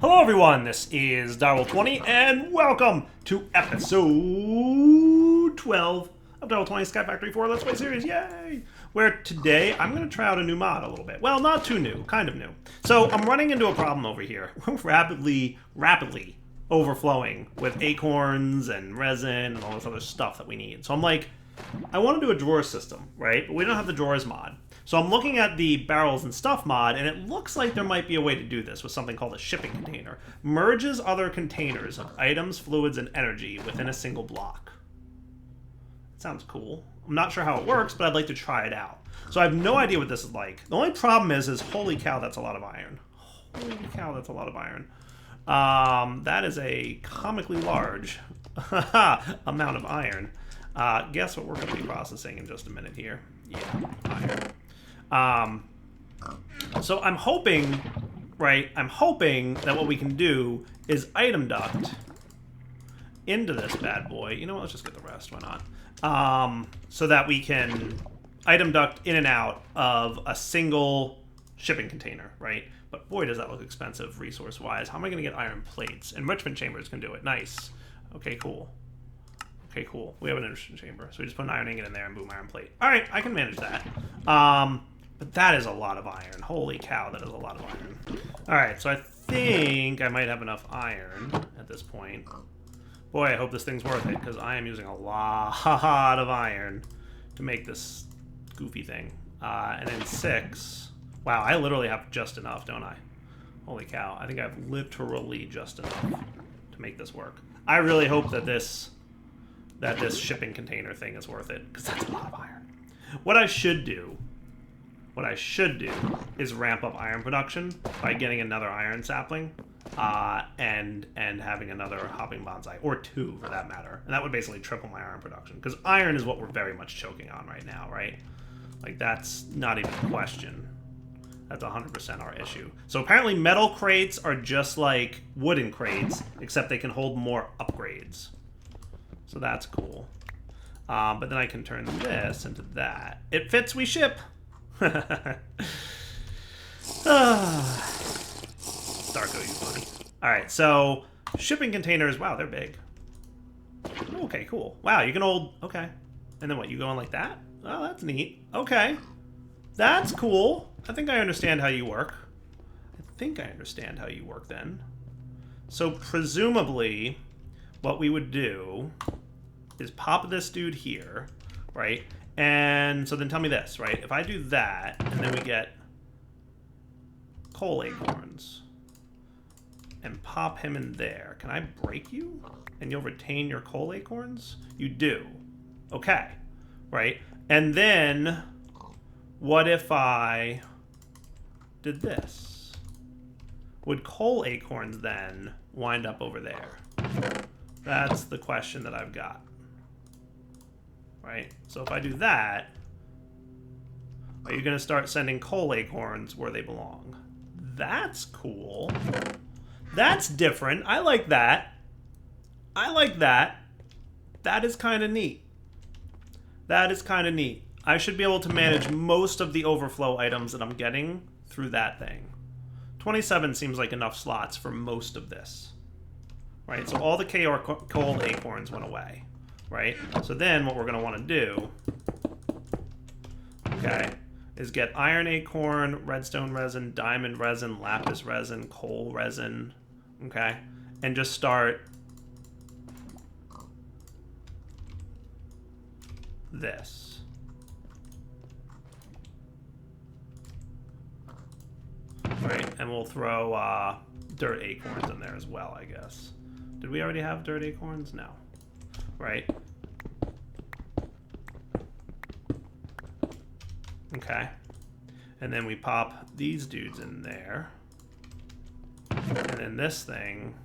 Hello everyone, this is Ep12 and welcome to episode 12 of Ep12 Sky Factory 4 Let's Play series, yay! Where today I'm going to try out a new mod a little bit. Well, not too new, kind of new. So I'm running into a problem over here. We're rapidly overflowing with acorns and resin and all this other stuff that we need. So I'm like, I want to do a drawer system, right? But we don't have the drawers mod. So I'm looking at the barrels and stuff mod, and it looks like there might be a way to do this with something called a shipping container. Merges other containers of items, fluids, and energy within a single block. Sounds cool. I'm not sure how it works, but I'd like to try it out. So I have no idea what this is like. The only problem is holy cow, that's a lot of iron. Holy cow, that's a lot of iron. That is a comically large amount of iron. Guess what we're going to be processing in just a minute here. Yeah, iron. So I'm hoping, right, that what we can do is item duct into this bad boy. You know what, let's just get the rest, why not? So that we can item duct in and out of a single shipping container, right? But boy, does that look expensive resource-wise. How am I going to get iron plates? Enrichment chambers can do it. Nice. Okay, cool. Okay, cool. We have an enrichment chamber. So we just put an iron ingot in there and boom, iron plate. All right, I can manage that. But that is a lot of iron. Holy cow, that is a lot of iron. All right, so I think I might have enough iron at this point. Boy, I hope this thing's worth it, because I am using a lot of iron to make this goofy thing. And then 6. Wow, I literally have just enough, don't I? Holy cow, I think I have literally just enough to make this work. I really hope that this shipping container thing is worth it, because that's a lot of iron. What I should do is ramp up iron production by getting another iron sapling and having another hopping bonsai, or 2 for that matter. And that would basically triple my iron production, because iron is what we're very much choking on right now, right? Like, that's not even a question. That's 100% our issue. So apparently metal crates are just like wooden crates, except they can hold more upgrades. So that's cool. But then I can turn this into that. It fits, we ship. Darko, you funny. Alright, so shipping containers, wow, they're big. Okay, cool. Wow, you can hold, okay. And then what, you go in like that? Oh, that's neat. Okay. That's cool. I think I understand how you work. Then. So presumably, what we would do is pop this dude here, right? And so then tell me this, right? If I do that, and then we get coal acorns, and pop him in there, can I break you? And you'll retain your coal acorns? You do. Okay, right? And then, what if I did this? Would coal acorns then wind up over there? That's the question that I've got. Right? So if I do that, are you going to start sending coal acorns where they belong? That's cool. That's different. I like that. That is kind of neat. I should be able to manage most of the overflow items that I'm getting through that thing. 27 seems like enough slots for most of this. Right? So all the coal acorns went away. Right? So then what we're going to want to do, okay, is get iron acorn, redstone resin, diamond resin, lapis resin, coal resin, okay, and just start this. Right, and we'll throw dirt acorns in there as well, I guess. Did we already have dirt acorns? No. Right? Okay. And then we pop these dudes in there. And then this thing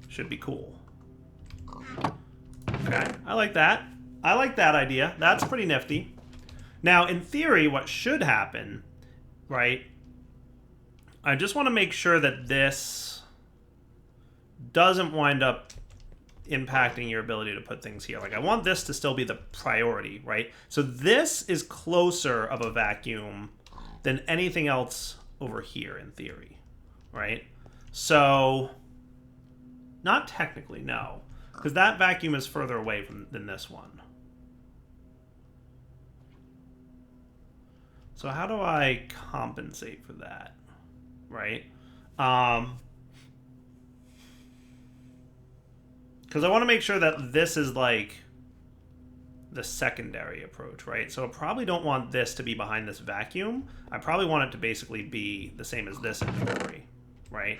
should be cool. Okay. I like that. I like that idea. That's pretty nifty. Now, in theory, what should happen, right? I just want to make sure that this doesn't wind up impacting your ability to put things here. Like, I want this to still be the priority, right? So this is closer of a vacuum than anything else over here in theory, right? So, not technically, no. Because that vacuum is further away than this one. So how do I compensate for that, right? Because I want to make sure that this is like the secondary approach, right? So I probably don't want this to be behind this vacuum. I probably want it to basically be the same as this inventory, right?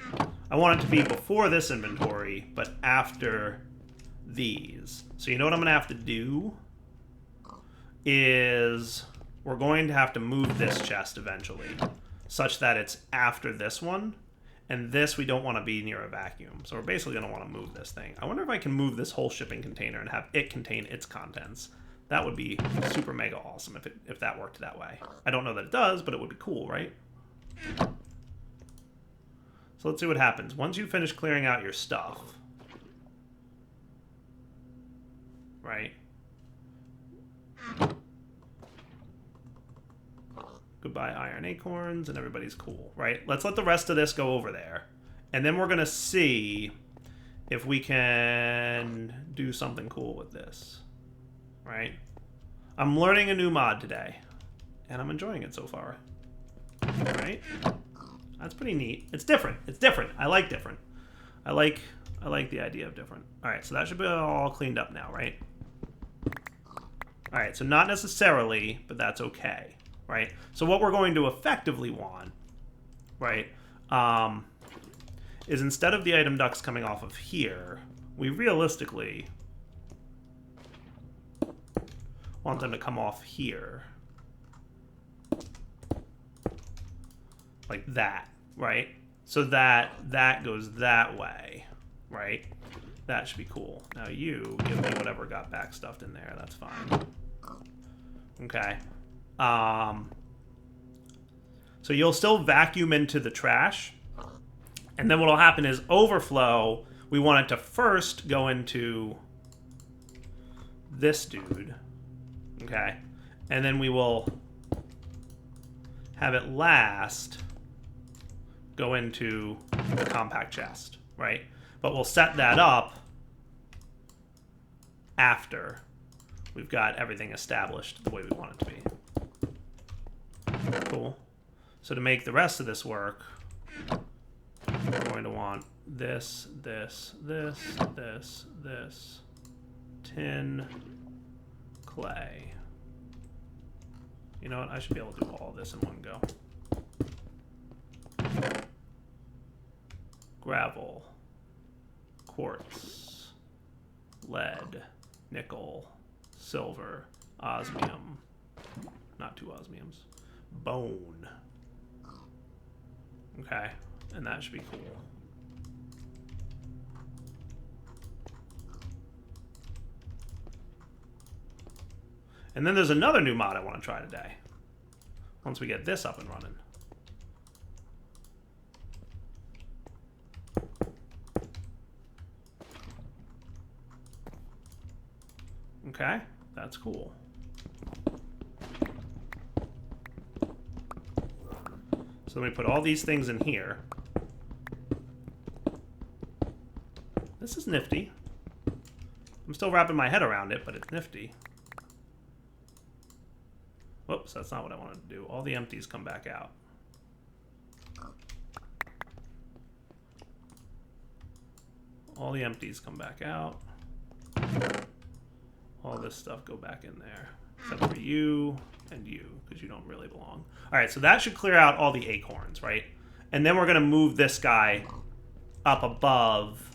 I want it to be before this inventory, but after these. So you know what I'm going to have to do is we're going to have to move this chest eventually such that it's after this one. And this, we don't want to be near a vacuum. So we're basically going to want to move this thing. I wonder if I can move this whole shipping container and have it contain its contents. That would be super mega awesome if that worked that way. I don't know that it does, but it would be cool, right? So let's see what happens. Once you finish clearing out your stuff, right? Goodbye iron acorns, and everybody's cool, right? Let's let the rest of this go over there. And then we're going to see if we can do something cool with this, right? I'm learning a new mod today, and I'm enjoying it so far, right? That's pretty neat. It's different. It's different. I like different. I like the idea of different. All right, so that should be all cleaned up now, right? All right, so not necessarily, but that's okay. Right? So what we're going to effectively want, right, is instead of the item ducts coming off of here, we realistically want them to come off here. Like that, right? So that goes that way, right? That should be cool. Now you give me whatever got backstuffed in there. That's fine. Okay. So you'll still vacuum into the trash, and then what'll happen is overflow, we want it to first go into this dude, okay? And then we will have it last go into the compact chest, right? But we'll set that up after we've got everything established the way we want it to be. Cool. So to make the rest of this work, we're going to want this, this, this, this, this, tin, clay. You know what? I should be able to do all of this in one go. Gravel, quartz, lead, nickel, silver, osmium, not two osmiums, bone. Okay, and that should be cool. And then there's another new mod I want to try today. Once we get this up and running. Okay, that's cool. So let me put all these things in here. This is nifty. I'm still wrapping my head around it, but it's nifty. Whoops, that's not what I wanted to do. All the empties come back out. All the empties come back out. All this stuff go back in there. Except for you and you, because you don't really belong. All right, so that should clear out all the acorns, right? And then we're going to move this guy up above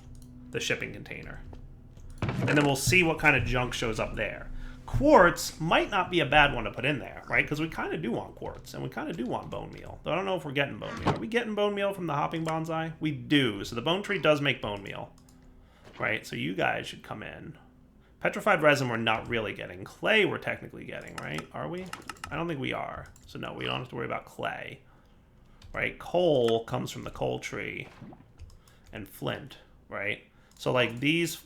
the shipping container. And then we'll see what kind of junk shows up there. Quartz might not be a bad one to put in there, right? Because we kind of do want quartz, and we kind of do want bone meal. Though I don't know if we're getting bone meal. Are we getting bone meal from the hopping bonsai? We do. So the bone tree does make bone meal, right? So you guys should come in. Petrified resin we're not really getting. Clay we're technically getting, right? Are we? I don't think we are. So no, we don't have to worry about clay. Right? Coal comes from the coal tree. And flint, right? So like these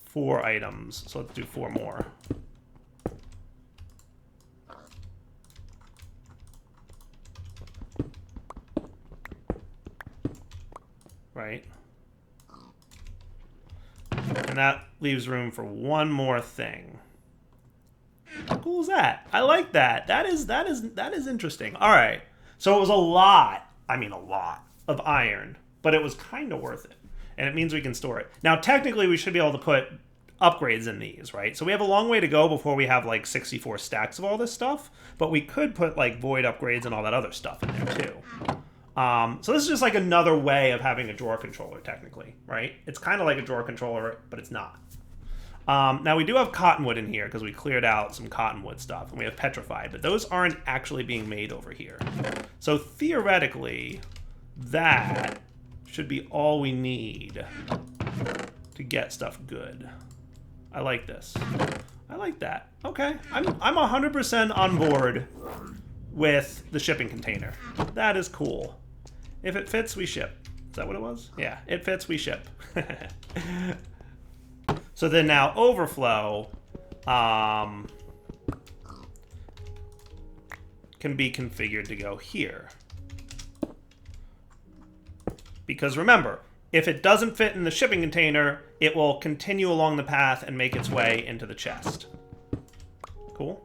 4 items. So let's do 4 more. right? And that leaves room for one more thing. How cool is that? I like that. That is interesting. All right. So it was a lot of iron, but it was kind of worth it. And it means we can store it. Now, technically, we should be able to put upgrades in these, right? So we have a long way to go before we have like 64 stacks of all this stuff, but we could put like void upgrades and all that other stuff in there too. So this is just like another way of having a drawer controller, technically, right? It's kind of like a drawer controller, but it's not. Now we do have cottonwood in here because we cleared out some cottonwood stuff, and we have petrified, but those aren't actually being made over here. So theoretically, that should be all we need to get stuff good. I like this. I like that. Okay, I'm 100% on board with the shipping container. That is cool. If it fits, we ship. Is that what it was? Yeah, it fits, we ship. So then now overflow can be configured to go here. Because remember, if it doesn't fit in the shipping container, it will continue along the path and make its way into the chest. Cool.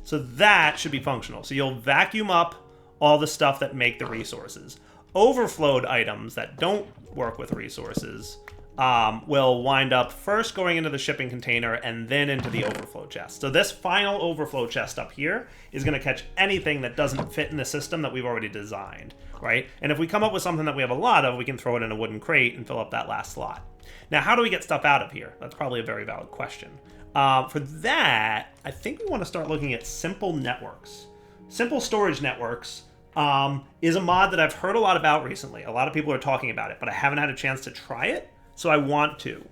So that should be functional. So you'll vacuum up all the stuff that make the resources. Overflowed items that don't work with resources will wind up first going into the shipping container and then into the overflow chest. So this final overflow chest up here is going to catch anything that doesn't fit in the system that we've already designed, right? And if we come up with something that we have a lot of, we can throw it in a wooden crate and fill up that last slot. Now, how do we get stuff out of here? That's probably a very valid question. For that, I think we want to start looking at simple networks. Simple storage networks is a mod that I've heard a lot about recently. A lot of people are talking about it, but I haven't had a chance to try it, so I want to.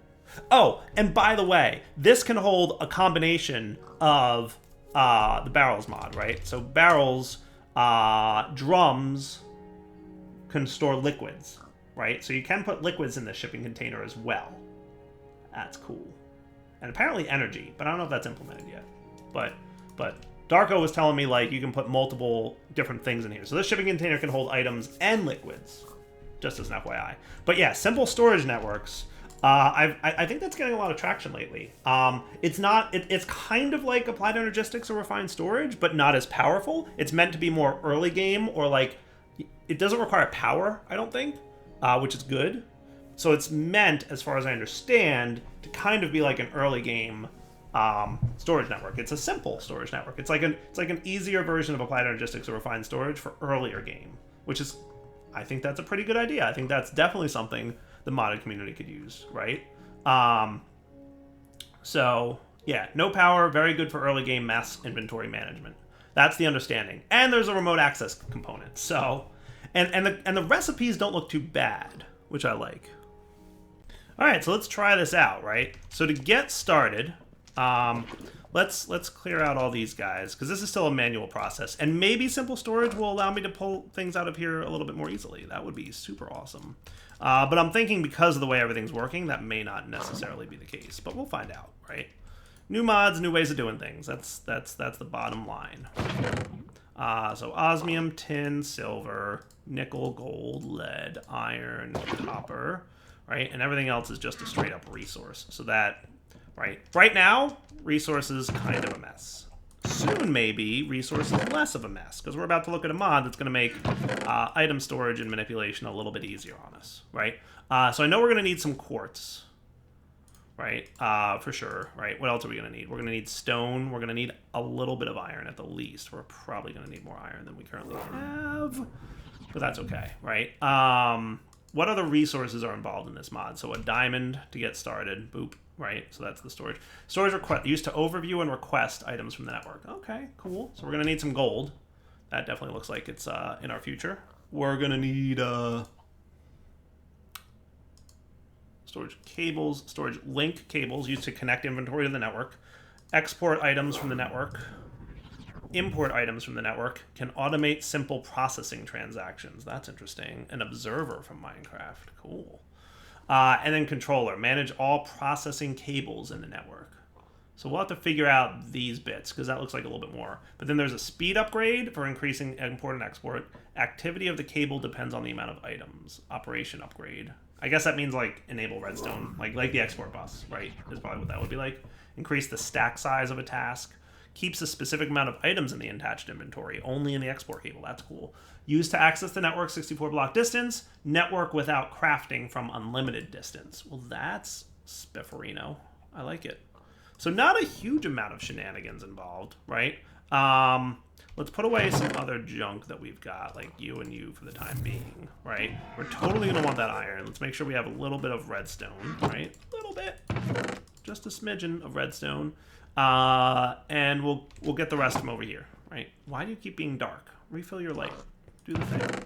Oh, and by the way, this can hold a combination of the barrels mod, right? So barrels, drums can store liquids, right? So you can put liquids in the shipping container as well. That's cool. And apparently energy, but I don't know if that's implemented yet. But Darko was telling me, like, you can put multiple different things in here. So this shipping container can hold items and liquids, just as an FYI. But yeah, simple storage networks. I think that's getting a lot of traction lately. It's kind of like applied energistics or refined storage, but not as powerful. It's meant to be more early game, or like, it doesn't require power, I don't think, which is good. So it's meant, as far as I understand, to kind of be like an early game storage network. It's a simple storage network. It's like an easier version of applied energistics or refined storage for earlier game, which is, I think that's a pretty good idea. I think that's definitely something the modded community could use, right? So yeah, no power, very good for early game mass inventory management. That's the understanding. And there's a remote access component. So, and the recipes don't look too bad, which I like. All right, so let's try this out, right? So to get started, let's clear out all these guys, because this is still a manual process, and maybe simple storage will allow me to pull things out of here a little bit more easily. That would be super awesome. But I'm thinking because of the way everything's working, that may not necessarily be the case, but we'll find out, right? New mods, new ways of doing things. That's the bottom line. So osmium, tin, silver, nickel, gold, lead, iron, copper, right? And everything else is just a straight up resource. So that, right now, resources kind of a mess. Soon, maybe, resources less of a mess, because we're about to look at a mod that's going to make item storage and manipulation a little bit easier on us, right? So I know we're going to need some quartz, right? For sure, right? What else are we going to need? We're going to need stone. We're going to need a little bit of iron at the least. We're probably going to need more iron than we currently have, but that's okay, right? What other resources are involved in this mod? So a diamond to get started. Boop. Right? So that's the storage. Storage request used to overview and request items from the network. Okay, cool. So we're going to need some gold. That definitely looks like it's in our future. We're going to need storage cables, storage link cables used to connect inventory to the network. Export items from the network. Import items from the network. Can automate simple processing transactions. That's interesting. An observer from Minecraft. Cool. And then controller. Manage all processing cables in the network. So we'll have to figure out these bits, because that looks like a little bit more. But then there's a speed upgrade for increasing import and export. Activity of the cable depends on the amount of items. Operation upgrade. I guess that means like enable redstone, like the export bus, right? Is probably what that would be like. Increase the stack size of a task. Keeps a specific amount of items in the attached inventory, only in the export cable. That's cool. Used to access the network 64 block distance. Network without crafting from unlimited distance. Well, that's spifferino. I like it. So not a huge amount of shenanigans involved, right? Let's put away some other junk that we've got, like you and you for the time being, right? We're totally going to want that iron. Let's make sure we have a little bit of redstone, right? A little bit. Just a smidgen of redstone. And we'll get the rest from over here, right? Why do you keep being dark? Refill your light. Do the thing.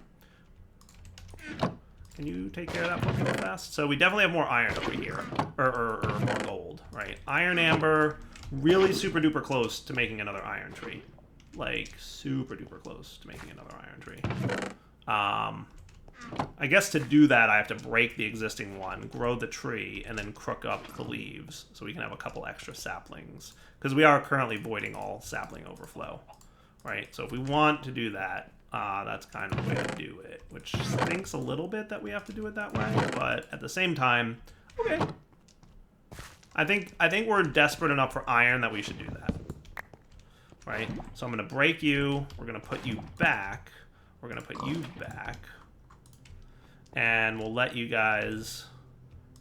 Can you take care of that for me real fast? So we definitely have more iron over here, or more gold, right? Iron amber, really super duper close to making another iron tree. Like super duper close to making another iron tree. I guess to do that, I have to break the existing one, grow the tree, and then crook up the leaves so we can have a couple extra saplings. Because we are currently voiding all sapling overflow, right? So if we want to do that, that's kind of the way to do it, which stinks a little bit that we have to do it that way, but at the same time, okay. I think we're desperate enough for iron that we should do that, right? So I'm going to break you. We're going to put you back. We're going to put you back. And we'll let you guys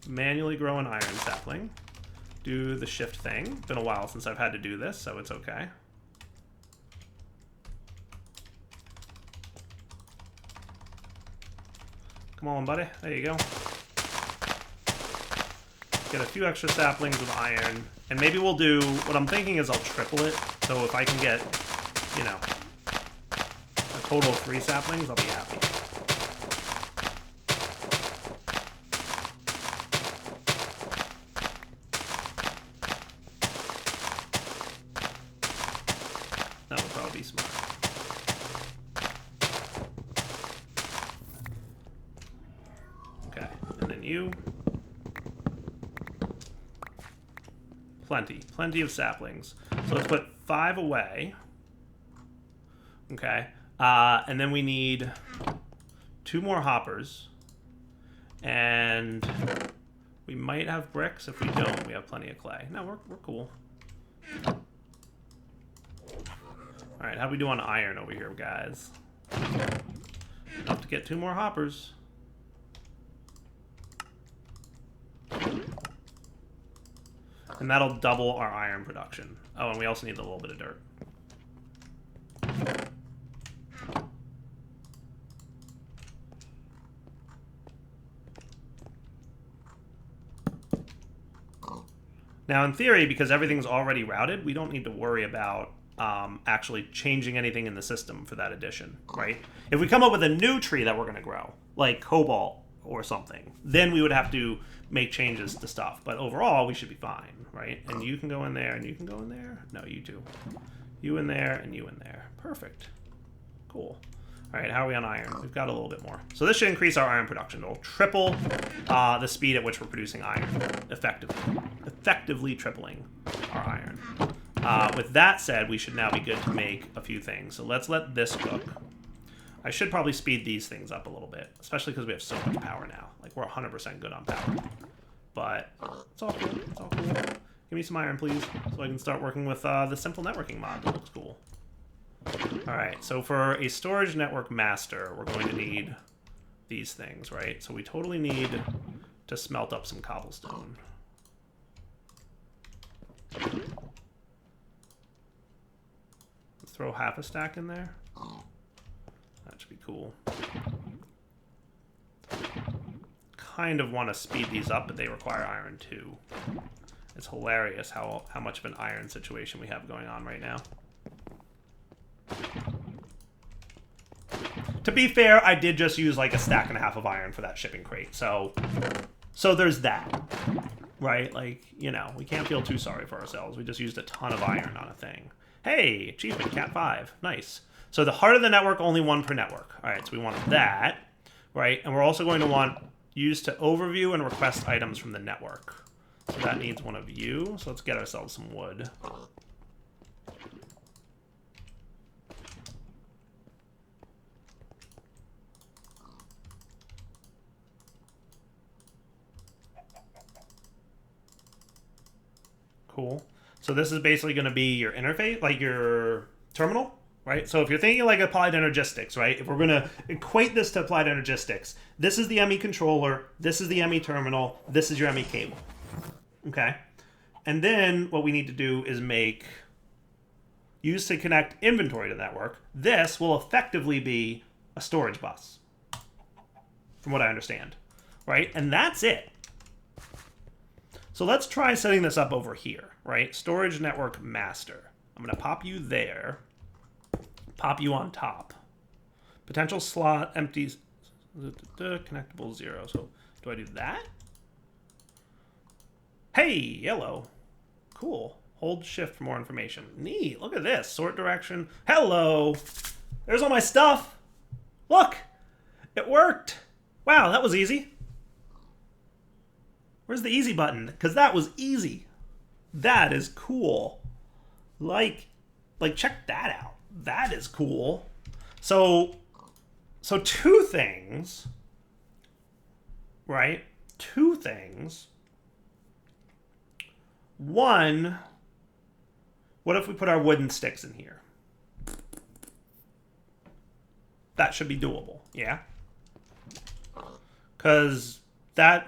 manually grow an iron sapling. Do the shift thing. Been a while since I've had to do this, so it's okay. Come on, buddy. There you go. Get a few extra saplings of iron. And maybe we'll do... What I'm thinking is I'll triple it. So if I can get, you know, a total of 3 saplings, I'll be happy. That would probably be smart. You. Plenty of saplings. So let's put 5 away. Okay. And then we need 2 more hoppers. And we might have bricks. If we don't, we have plenty of clay. No, we're cool. Alright, how we do on iron over here, guys? Enough to get 2 more hoppers. And that'll double our iron production. Oh, and we also need a little bit of dirt. Now, in theory, because everything's already routed, we don't need to worry about actually changing anything in the system for that addition, right? If we come up with a new tree that we're going to grow, like cobalt or something, then we would have to make changes to stuff. But overall, we should be fine, right? And you can go in there, and you can go in there. No, you two. You in there, and you in there. Perfect. Cool. All right, how are we on iron? We've got a little bit more. So this should increase our iron production. It'll triple the speed at which we're producing iron, effectively tripling our iron. With that said, we should now be good to make a few things. So let's let this cook. I should probably speed these things up a little bit, especially because we have so much power now. Like, we're 100% good on power. But it's all cool. It's all cool. Give me some iron, please, so I can start working with the simple networking mod. That looks cool. All right, so for a storage network master, we're going to need these things, right? So we totally need to smelt up some cobblestone. Let's throw half a stack in there. That should be cool. Kind of want to speed these up, but they require iron too. It's hilarious how much of an iron situation we have going on right now. To be fair, I did just use like a stack and a half of iron for that shipping crate, so there's that, right? Like, you know, we can't feel too sorry for ourselves. We just used a ton of iron on a thing. Hey, achievement, Cat 5, nice. So the heart of the network, only 1 per network. All right, so we want that, right? And we're also going to want use to overview and request items from the network. So that needs one of you. So let's get ourselves some wood. Cool. So this is basically going to be your interface, like your terminal, right? So if you're thinking like applied energistics, right? If we're going to equate this to applied energistics, this is the ME controller, this is the ME terminal, this is your ME cable. Okay? And then what we need to do is use to connect inventory to the network. This will effectively be a storage bus, from what I understand, right? And that's it. So let's try setting this up over here, right? Storage network master. I'm going to pop you there. Pop you on top. Potential slot empty. Connectable 0. So do I do that? Hey, yellow. Cool. Hold shift for more information. Neat. Look at this. Sort direction. Hello. There's all my stuff. Look. It worked. Wow, that was easy. Where's the easy button? Because that was easy. That is cool. Like, check that out. That is cool. So two things, right? Two things. One, what if we put our wooden sticks in here? That should be doable, yeah? Because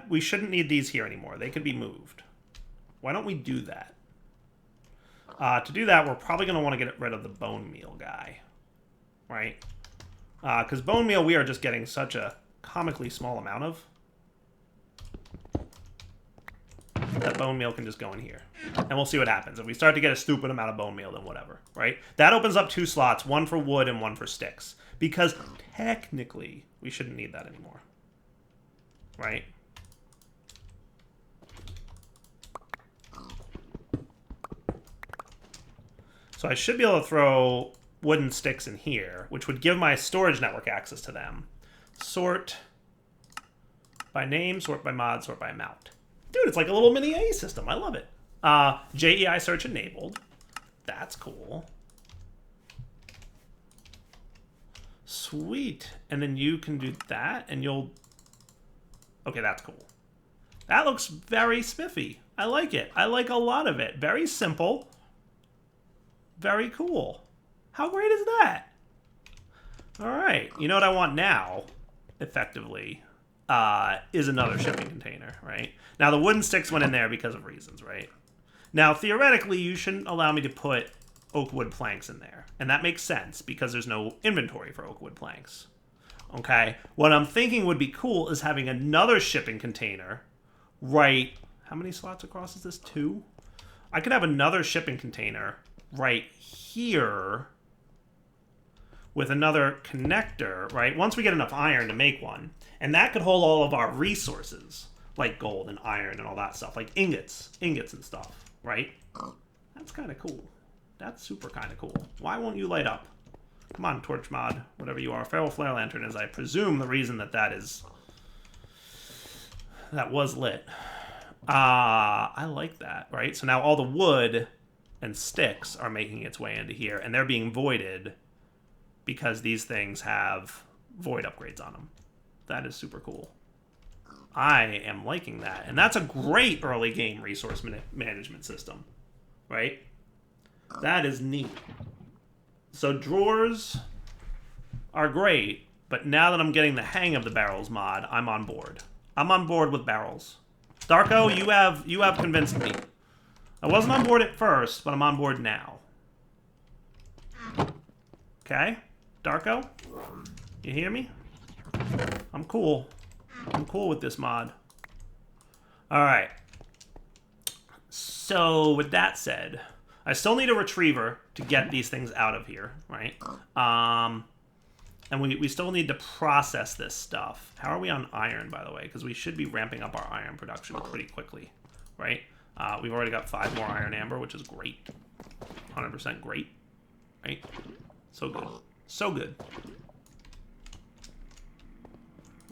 we shouldn't need these here anymore. They could be moved. Why don't we do that? To do that, we're probably going to want to get rid of the bone meal guy, right? Because bone meal we are just getting such a comically small amount of. That bone meal can just go in here. And we'll see what happens. If we start to get a stupid amount of bone meal, then whatever, right? That opens up 2 slots, one for wood and one for sticks. Because technically, we shouldn't need that anymore, right? So I should be able to throw wooden sticks in here, which would give my storage network access to them. Sort by name, sort by mod, sort by amount. Dude, it's like a little mini A system. I love it. JEI search enabled. That's cool. Sweet. And then you can do that, and you'll... Okay, that's cool. That looks very spiffy. I like it. I like a lot of it. Very simple. Very cool. How great is that? All right. You know what I want now, effectively, is another shipping container, right? Now, the wooden sticks went in there because of reasons, right? Now, theoretically, you shouldn't allow me to put oak wood planks in there. And that makes sense because there's no inventory for oak wood planks. Okay? What I'm thinking would be cool is having another shipping container right... How many slots across is this? 2? I could have another shipping container right here with another connector, right? Once we get enough iron to make one. And that could hold all of our resources, like gold and iron and all that stuff, like ingots and stuff, right? That's kind of cool. That's super kind of cool. Why won't you light up? Come on, torch mod, whatever you are. Feral flare lantern is, I presume, the reason that was lit. I like that, right? So now all the wood and sticks are making its way into here, and they're being voided because these things have void upgrades on them. That is super cool. I am liking that. And that's a great early game resource management system, right? That is neat. So drawers are great, but now that I'm getting the hang of the barrels mod, I'm on board. I'm on board with barrels. Darko, you have convinced me. I wasn't on board at first, but I'm on board now. Okay? Darko? You hear me? I'm cool. I'm cool with this mod. Alright. So, with that said, I still need a retriever to get these things out of here, right? And we still need to process this stuff. How are we on iron, by the way? Because we should be ramping up our iron production pretty quickly, right? We've already got 5 more iron amber, which is great. 100% great, right? So good. So good.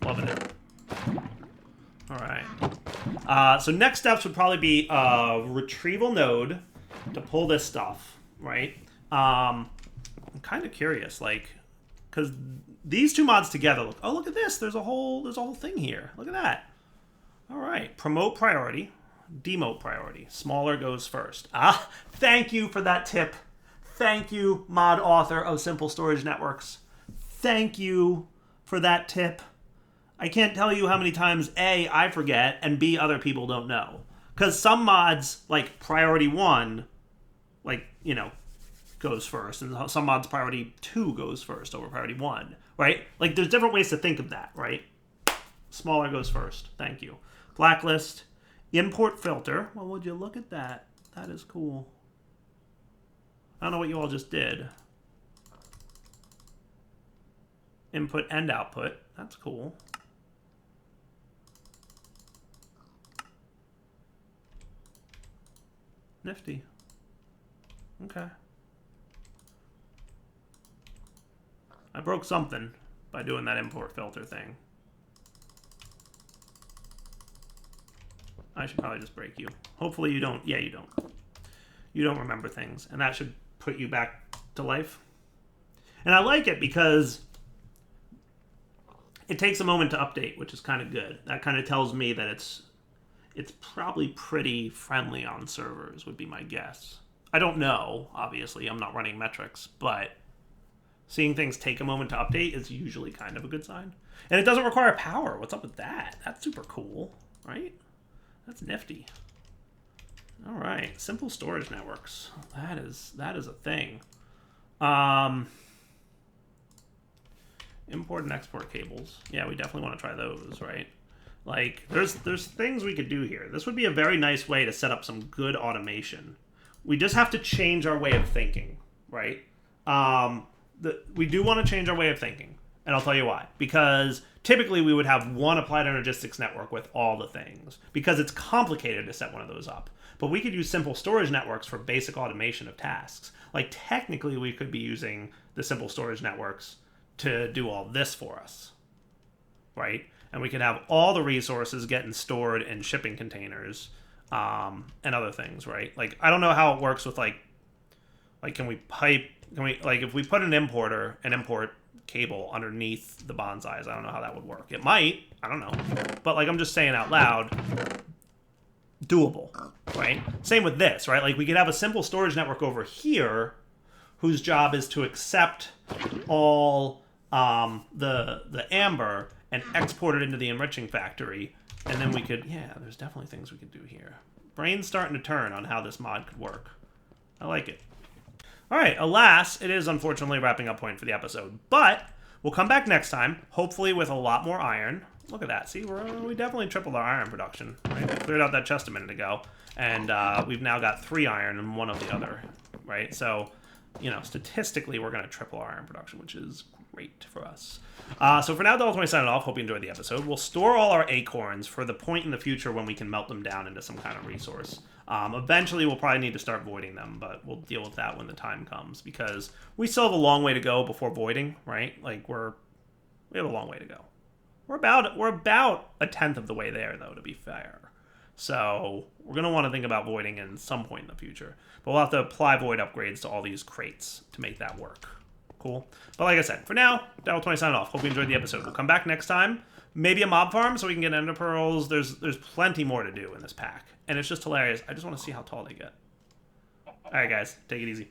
Loving it. Alright. So next steps would probably be a retrieval node to pull this stuff, right? I'm kind of curious, like, because these two mods together look. Oh, look at this! There's a whole thing here. Look at that. All right, promote priority, demote priority. Smaller goes first. Ah, thank you for that tip. Thank you, mod author of Simple Storage Networks. Thank you for that tip. I can't tell you how many times A, I forget, and B, other people don't know. Because some mods, like priority 1, like, you know, goes first, and some mods priority 2 goes first over priority 1, right? Like, there's different ways to think of that, right? Smaller goes first. Thank you. Blacklist. Import filter. Well, would you look at that? That is cool. I don't know what you all just did. Input and output. That's cool. Nifty. Okay. I broke something by doing that import filter thing. I should probably just break you. Hopefully you don't. Yeah, you don't. You don't remember things. And that should put you back to life. And I like it because it takes a moment to update, which is kind of good. That kind of tells me that it's probably pretty friendly on servers, would be my guess. I don't know, obviously. I'm not running metrics, but seeing things take a moment to update is usually kind of a good sign. And it doesn't require power. What's up with that? That's super cool, right? That's nifty. All right, simple storage networks. That is a thing. Import and export cables. Yeah, we definitely want to try those, right? Like, there's things we could do here. This would be a very nice way to set up some good automation. We just have to change our way of thinking, right? We do want to change our way of thinking, and I'll tell you why. Because typically we would have one applied energistics network with all the things, because it's complicated to set one of those up. But we could use simple storage networks for basic automation of tasks. Like, technically we could be using the simple storage networks to do all this for us, right? And we could have all the resources getting stored in shipping containers and other things, right? Like, I don't know how it works with, like can we, like, if we put an import cable underneath the bonsais, I don't know how that would work. It might, I don't know. But, like, I'm just saying out loud, doable, right? Same with this, right? Like, we could have a simple storage network over here whose job is to accept all the amber and export it into the enriching factory, and then we could, yeah, there's definitely things we could do here. Brain's starting to turn on how this mod could work. I like it. All right, alas, it is unfortunately wrapping up point for the episode, but we'll come back next time, hopefully with a lot more iron. Look at that. See, we definitely tripled our iron production. Right? We cleared out that chest a minute ago, and we've now got 3 iron and 1 of the other, right? So, you know, statistically, we're going to triple our iron production, which is great for us. So for now, Delta signing off. Hope you enjoyed the episode. We'll store all our acorns for the point in the future when we can melt them down into some kind of resource. Eventually, we'll probably need to start voiding them, but we'll deal with that when the time comes, because we still have a long way to go before voiding, right? Like, we have a long way to go. We're about 1/10 of the way there, though, to be fair. So we're going to want to think about voiding in some point in the future. But we'll have to apply void upgrades to all these crates to make that work. Cool. But like I said, for now, Delta signing off. Hope you enjoyed the episode. We'll come back next time. Maybe a mob farm so we can get ender pearls. There's plenty more to do in this pack. And it's just hilarious. I just want to see how tall they get. All right, guys. Take it easy.